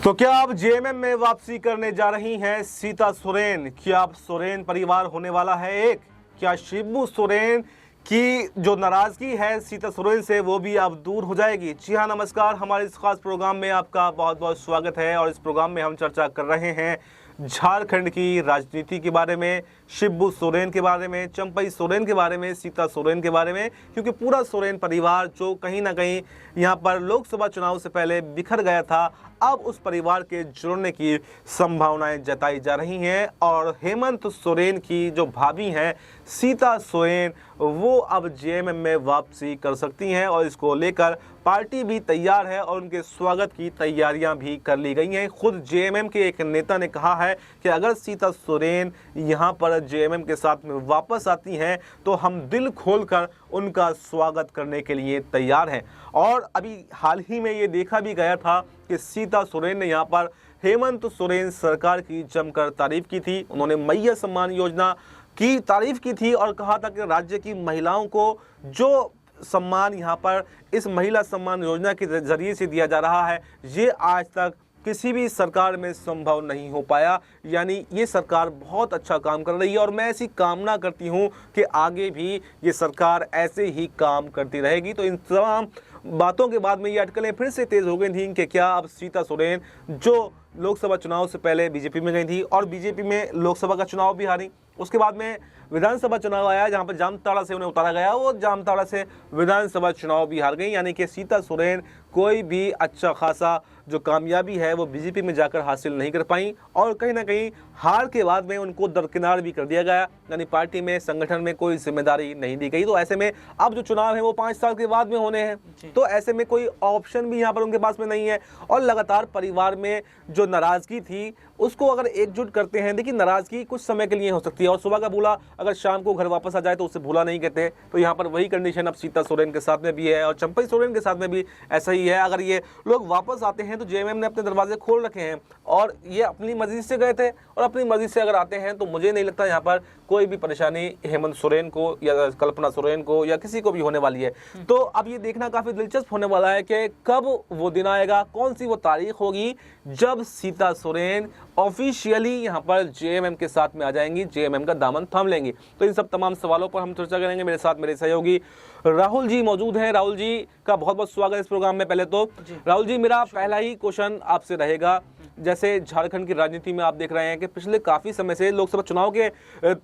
तो क्या अब जेएमएम में वापसी करने जा रही हैं सीता सोरेन? क्या अब सोरेन परिवार होने वाला है एक? क्या शिबू सोरेन की जो नाराजगी है सीता सोरेन से वो भी अब दूर हो जाएगी? जी हाँ, नमस्कार। हमारे इस खास प्रोग्राम में आपका बहुत बहुत स्वागत है और इस प्रोग्राम में हम चर्चा कर रहे हैं झारखंड की राजनीति के बारे में, शिबू सोरेन के बारे में, चंपई सोरेन के बारे में, सीता सोरेन के बारे में, क्योंकि पूरा सोरेन परिवार जो कहीं ना कहीं यहाँ पर लोकसभा चुनाव से पहले बिखर गया था, अब उस परिवार के जुड़ने की संभावनाएं जताई जा रही हैं। और हेमंत सोरेन की जो भाभी हैं सीता सोरेन, वो अब जेएमएम में वापसी कर सकती हैं और इसको लेकर पार्टी भी तैयार है और उनके स्वागत की तैयारियां भी कर ली गई हैं। खुद जेएमएम के एक नेता ने कहा है कि अगर सीता सोरेन यहां पर जेएमएम के साथ में वापस आती हैं तो हम दिल खोलकर उनका स्वागत करने के लिए तैयार हैं। और अभी हाल ही में ये देखा भी गया था कि सीता सोरेन ने यहाँ पर हेमंत सोरेन सरकार की जमकर तारीफ की थी। उन्होंने मैया सम्मान योजना की तारीफ की थी और कहा था कि राज्य की महिलाओं को जो सम्मान यहाँ पर इस महिला सम्मान योजना के जरिए से दिया जा रहा है, ये आज तक किसी भी सरकार में संभव नहीं हो पाया। यानी ये सरकार बहुत अच्छा काम कर रही है और मैं ऐसी कामना करती हूँ कि आगे भी ये सरकार ऐसे ही काम करती रहेगी। तो इन तमाम बातों के बाद में ये अटकलें फिर से तेज हो गई थी कि क्या अब सीता सोरेन जो लोकसभा चुनाव से पहले बीजेपी में गई थी और बीजेपी में लोकसभा का चुनाव भी हारी, उसके बाद में विधानसभा चुनाव आया जहां पर जामताड़ा से उन्हें उतारा गया, वो जामताड़ा से विधानसभा चुनाव भी हार गई। यानी कि सीता सोरेन कोई भी अच्छा खासा जो कामयाबी है वो बीजेपी में जाकर हासिल नहीं कर पाई और कहीं ना कहीं हार के बाद में उनको दरकिनार भी कर दिया गया। यानी पार्टी में, संगठन में कोई जिम्मेदारी नहीं दी गई। तो ऐसे में अब जो चुनाव है वो 5 साल के बाद में होने हैं, तो ऐसे में कोई ऑप्शन भी यहाँ पर उनके पास में नहीं है। और लगातार परिवार में जो नाराजगी थी उसको अगर एकजुट करते हैं, देखिए नाराजगी कुछ समय के लिए हो सकती है और सुबह का भूला अगर शाम को घर वापस आ जाए तो उसे भूला नहीं कहते। तो यहाँ पर वही कंडीशन अब सीता सोरेन के साथ में भी है और चंपई सोरेन के साथ में भी ऐसा ही है। अगर ये लोग वापस आते हैं तो जेएमएम ने अपने दरवाजे खोल रखे हैं और ये अपनी मर्जी से गए थे और अपनी मर्जी से अगर आते हैं तो मुझे नहीं लगता यहाँ पर कोई भी परेशानी हेमंत सोरेन को या कल्पना सोरेन को या किसी को भी होने वाली है। तो अब ये देखना काफी दिलचस्प होने वाला है कि कब वो दिन आएगा, कौन सी वो तारीख होगी जब सीता सोरेन ऑफिशियली यहाँ पर जेएमएम के साथ में आ जाएंगी, जेएमएम का दामन थाम लेंगी। तो इन सब तमाम सवालों पर हम चर्चा करेंगे। मेरे साथ मेरे सहयोगी राहुल जी मौजूद हैं। राहुल जी का बहुत बहुत स्वागत है इस प्रोग्राम में। पहले तो राहुल जी, मेरा पहला ही क्वेश्चन आपसे रहेगा, जैसे झारखंड की राजनीति में आप देख रहे हैं कि पिछले काफी समय से लोकसभा चुनाव के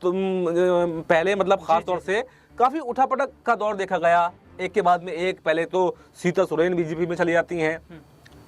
पहले मतलब खास तौर से काफी उठापटक का दौर देखा गया, एक के बाद में एक। पहले तो सीता सोरेन बीजेपी में चली जाती हैं,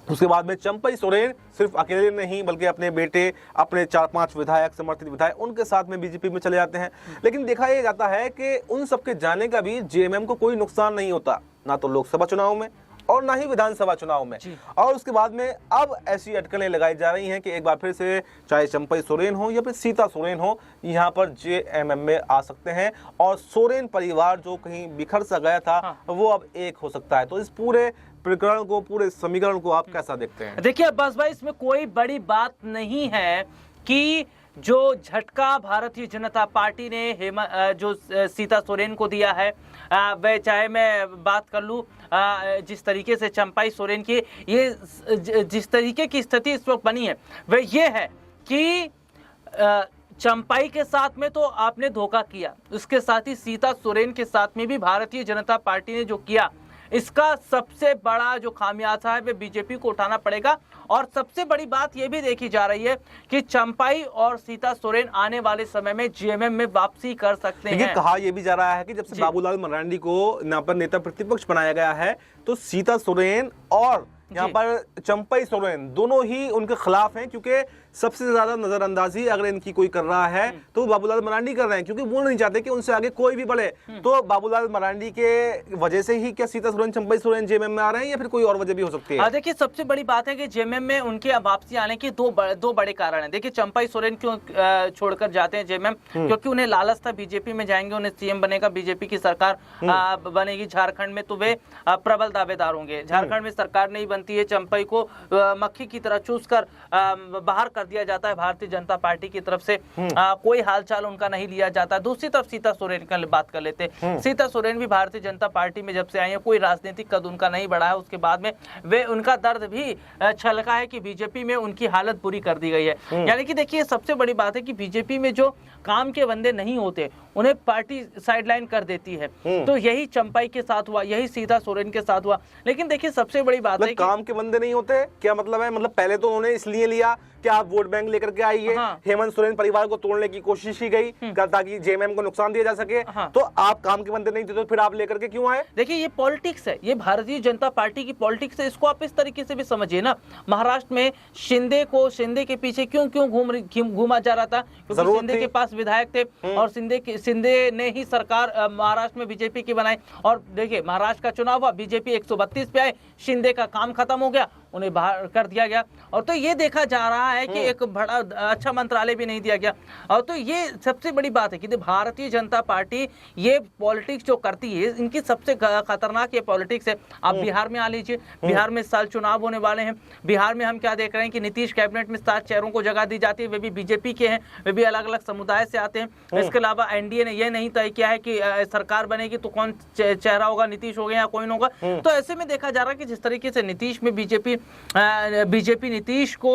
उसके बाद में चंपई सोरेन सिर्फ अकेले नहीं बल्कि अपने बेटे, अपने 4-5 विधायक, समर्थित विधायक, उनके साथ में बीजेपी में चले जाते हैं। लेकिन देखा यह जाता है कि उन सबके जाने का भी जेएमएम को कोई नुकसान नहीं होता, ना तो लोकसभा चुनाव में और ना ही विधानसभा चुनाव में। और उसके बाद में अब ऐसी अटकलें लगाई जा रही हैं कि एक बार फिर से चाहे चंपई सोरेन हो या फिर सीता सोरेन हो, यहाँ पर जेएमएम में आ सकते हैं और सोरेन परिवार जो कहीं बिखर सा गया था वो अब एक हो सकता है। तो इस पूरे प्रकरण को, पूरे समीकरण को आप कैसा देखते हैं? देखिए अब्बास भाई, इसमें कोई बड़ी बात नहीं है कि जो झटका भारतीय जनता पार्टी ने जो सीता सोरेन को दिया है, वह चाहे मैं बात कर लूं जिस तरीके से चंपई सोरेन की ये जिस तरीके की स्थिति इस वक्त बनी है वह ये है कि चंपई के साथ में तो आपने धोखा किया, उसके साथ ही सीता सोरेन के साथ में भी भारतीय जनता पार्टी ने जो किया, इसका सबसे बड़ा जो खामियाजा है वह बीजेपी को उठाना पड़ेगा। और सबसे बड़ी बात यह भी देखी जा रही है कि चंपई और सीता सोरेन आने वाले समय में जेएमएम में वापसी कर सकते हैं। कहा यह भी जा रहा है कि जब से बाबूलाल मरांडी को यहाँ पर नेता प्रतिपक्ष बनाया गया है तो सीता सोरेन और यहाँ पर चंपई सोरेन दोनों ही उनके खिलाफ हैं, क्योंकि सबसे ज्यादा नजरअंदाजी अगर इनकी कोई कर रहा है तो बाबूलाल मरांडी कर रहे हैं, क्योंकि वो नहीं चाहते कि उनसे आगे कोई भी बढ़े। तो बाबूलाल मरांडी के वजह से ही क्या सीता सोरेन, चंपई सोरेन जेएमएम में आ रहे हैं या फिर कोई और वजह भी हो सकती है? देखिए सबसे बड़ी बात है कि जेएमएम में उनके वापसी आने के दो बड़े कारण हैं। देखिए चंपई सोरेन क्यों छोड़कर जाते हैं जेएमएम, क्योंकि उन्हें लालच था बीजेपी में जाएंगे, उन्हें सीएम बनेगा, बीजेपी की सरकार बनेगी झारखंड में तो वे प्रबल दावेदार होंगे। झारखंड में सरकार नहीं बन बनती है, चंपई को मक्खी की तरह चूस कर बाहर कर दिया जाता है भारतीय जनता पार्टी की तरफ से। कोई हालचाल उनका नहीं लिया जाता। दूसरी तरफ सीता सोरेन का बात कर लेते हैं। सीता सोरेन भी भारतीय जनता पार्टी में जब से आई है, कोई राजनीतिक कद उनका नहीं बढ़ा है। उसके बाद में वे उनका दर्द भी छलका है कि बीजेपी में उनकी हालत बुरी कर दी गई है। यानी कि देखिए, सबसे बड़ी बात है कि बीजेपी में जो काम के बंदे नहीं होते उन्हें पार्टी साइडलाइन कर देती है। तो यही चंपाई के साथ हुआ, यही सीता सोरेन के साथ हुआ। लेकिन देखिए, सबसे बड़ी बात है कि काम के बंदे नहीं होते, क्या मतलब है? मतलब पहले तो उन्होंने इसलिए लिया कि आप वोट बैंक लेकर के आइए। हेमंत सोरेन परिवार को तोड़ने की कोशिश की गई ताकि जेएमएम को नुकसान दिया जा सके। तो आप काम के बंदे नहीं थे तो फिर आप लेकर के क्यों आए? देखिए, ये पॉलिटिक्स है, ये भारतीय जनता पार्टी की पॉलिटिक्स है। इसको आप इस तरीके से भी समझिए ना। महाराष्ट्र में शिंदे के पीछे क्यों घूमा जा रहा था? क्योंकि शिंदे के पास विधायक थे और शिंदे ने ही सरकार महाराष्ट्र में बीजेपी की बनाई। और देखिए, महाराष्ट्र का चुनाव हुआ, बीजेपी 132 पे आए, शिंदे का काम खत्म हो गया, उन्हें बाहर कर दिया गया। और तो ये देखा जा रहा है कि एक बड़ा अच्छा मंत्रालय भी नहीं दिया गया। और तो ये सबसे बड़ी बात है कि भारतीय जनता पार्टी ये पॉलिटिक्स जो करती है, इनकी सबसे खतरनाक ये पॉलिटिक्स है। आप बिहार में आ लीजिए, बिहार में इस साल चुनाव होने वाले हैं। बिहार में हम क्या देख रहे हैं कि नीतीश कैबिनेट में 7 चेहरों को जगह दी जाती है, वे भी बीजेपी के हैं, वे भी अलग अलग समुदाय से आते हैं। इसके अलावा एनडीए ने यह नहीं तय किया है कि सरकार बनेगी तो कौन चेहरा होगा, नीतीश होगा या कोई होगा। तो ऐसे में देखा जा रहा है कि जिस तरीके से नीतीश में बीजेपी नीतीश को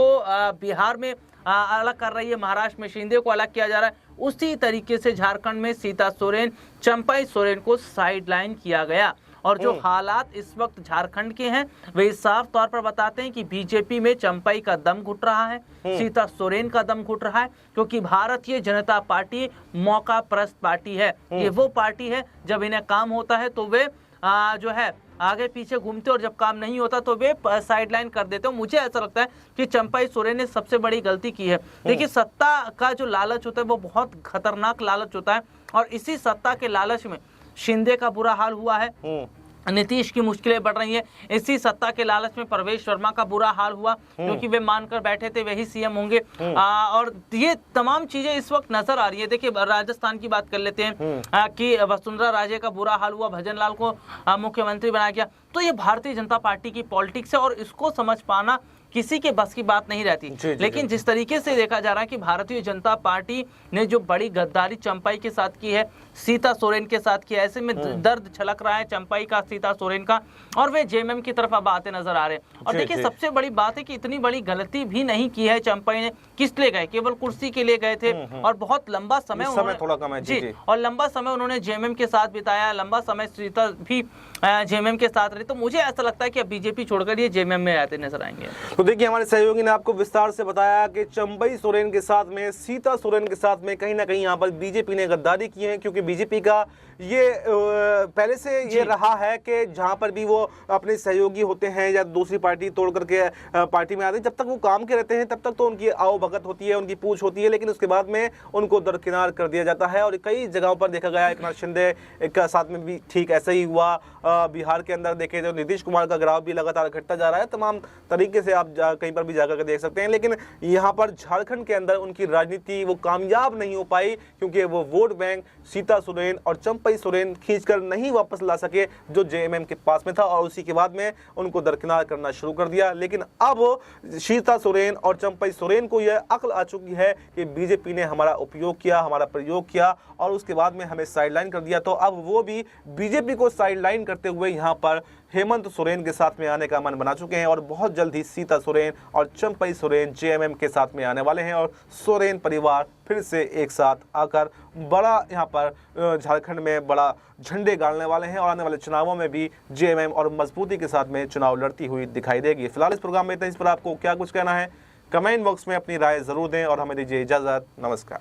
बिहार में अलग कर रही है, महाराष्ट्र में शिंदे को अलग किया जा रहा है, उसी तरीके से झारखंड में सीता सोरेन, चंपई सोरेन को साइडलाइन किया गया। और जो हालात इस वक्त झारखंड के हैं वे साफ तौर पर बताते हैं कि बीजेपी में चंपई का दम घुट रहा है, सीता सोरेन का दम घुट रहा है, क्योंकि भारतीय जनता पार्टी मौका परस्त पार्टी है। ये वो पार्टी है जब इन्हें काम होता है तो वे जो है आगे पीछे घूमते, और जब काम नहीं होता तो वे साइडलाइन कर देते हो। मुझे ऐसा लगता है कि चंपई सोरेन ने सबसे बड़ी गलती की है। देखिए, सत्ता का जो लालच होता है वो बहुत खतरनाक लालच होता है, और इसी सत्ता के लालच में शिंदे का बुरा हाल हुआ है, नीतीश की मुश्किलें बढ़ रही हैं। इसी सत्ता के लालच में प्रवेश वर्मा का बुरा हाल हुआ, क्योंकि वे मानकर बैठे थे वही सीएम होंगे। और ये तमाम चीजें इस वक्त नजर आ रही है। देखिए, राजस्थान की बात कर लेते हैं कि वसुंधरा राजे का बुरा हाल हुआ, भजन लाल को मुख्यमंत्री बनाया गया। तो ये भारतीय जनता पार्टी की पॉलिटिक्स है और इसको समझ पाना किसी के बस की बात नहीं रहती। लेकिन जिस तरीके से देखा जा रहा है कि भारतीय जनता पार्टी ने जो बड़ी गद्दारी चंपई के साथ की है, सीता सोरेन के साथ की है, ऐसे में दर्द छलक रहा है चंपई का, सीता सोरेन का, और वे जेएमएम की तरफ अब आते नजर आ रहे हैं। और देखिए, सबसे बड़ी बात है कि इतनी बड़ी गलती भी नहीं की है चंपई ने। किस लिए गए? केवल कुर्सी के लिए गए थे, और बहुत लंबा समय थोड़ा कम है जी, और लंबा समय उन्होंने जेएमएम के साथ बिताया, लंबा समय सीता भी जेएमएम के साथ रही। तो मुझे ऐसा लगता है कि अब बीजेपी छोड़कर ये जेएमएम में आते नजर आएंगे। तो देखिए, हमारे सहयोगी ने आपको विस्तार से बताया कि चंपई सोरेन के साथ में, सीता सोरेन के साथ में कहीं ना कहीं यहाँ पर बीजेपी ने गद्दारी की है, क्योंकि बीजेपी का ये पहले से ये रहा है कि जहाँ पर भी वो अपने सहयोगी होते हैं या दूसरी पार्टी तोड़ करके पार्टी में आते हैं, जब तक वो काम के रहते हैं तब तक तो उनकी आओ भगत होती है, उनकी पूछ होती है, लेकिन उसके बाद में उनको दरकिनार कर दिया जाता है। और कई जगहों पर देखा गया, एकनाथ शिंदे के साथ में भी ठीक ऐसा ही हुआ। बिहार के अंदर देखे तो नीतीश कुमार का ग्राफ भी लगातार घटता जा रहा है। तमाम तरीके से आप कहीं पर भी जाकर के देख सकते हैं। लेकिन यहाँ पर झारखंड के अंदर उनकी राजनीति वो कामयाब नहीं हो पाई, क्योंकि वो वोट बैंक सीता सोरेन और चंपई सोरेन खींचकर नहीं वापस ला सके जो जेएमएम के पास में था, और उसी के बाद में उनको दरकिनार करना शुरू कर दिया। लेकिन अब सीता सोरेन और चंपई सोरेन को यह अक्ल आ चुकी है कि बीजेपी ने हमारा उपयोग किया, हमारा प्रयोग किया, और उसके बाद में हमें साइडलाइन कर दिया। तो अब वो भी बीजेपी को साइडलाइन करते हुए यहाँ पर हेमंत सोरेन के साथ में आने का मन बना चुके हैं, और बहुत जल्द ही सीता सोरेन और चंपई सोरेन जेएमएम के साथ में आने वाले हैं, और सोरेन परिवार फिर से एक साथ आकर बड़ा यहाँ पर झारखंड में बड़ा झंडे गाड़ने वाले हैं, और आने वाले चुनावों में भी जेएमएम और मजबूती के साथ में चुनाव लड़ती हुई दिखाई देगी। फिलहाल इस प्रोग्राम में इतना, इस पर आपको क्या कुछ कहना है कमेंट बॉक्स में अपनी राय जरूर दें, और हमें दीजिए इजाजत। नमस्कार।